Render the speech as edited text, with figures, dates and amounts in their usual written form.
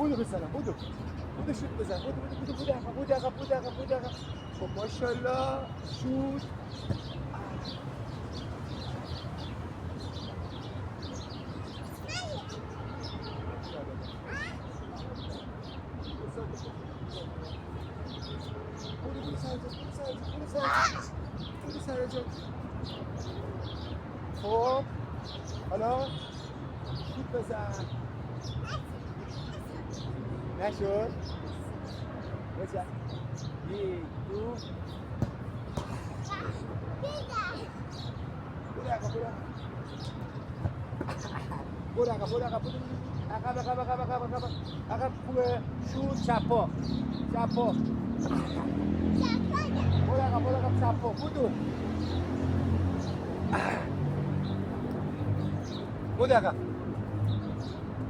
بودو بزنم بودو شوت بزن بودو عقب خب ماشاءالله شوت بودو سر جا خب حالا شوت بزن نشد بزن 1 2 برو عقب خوبه شوت چپا برو عقب چپا بودو عقب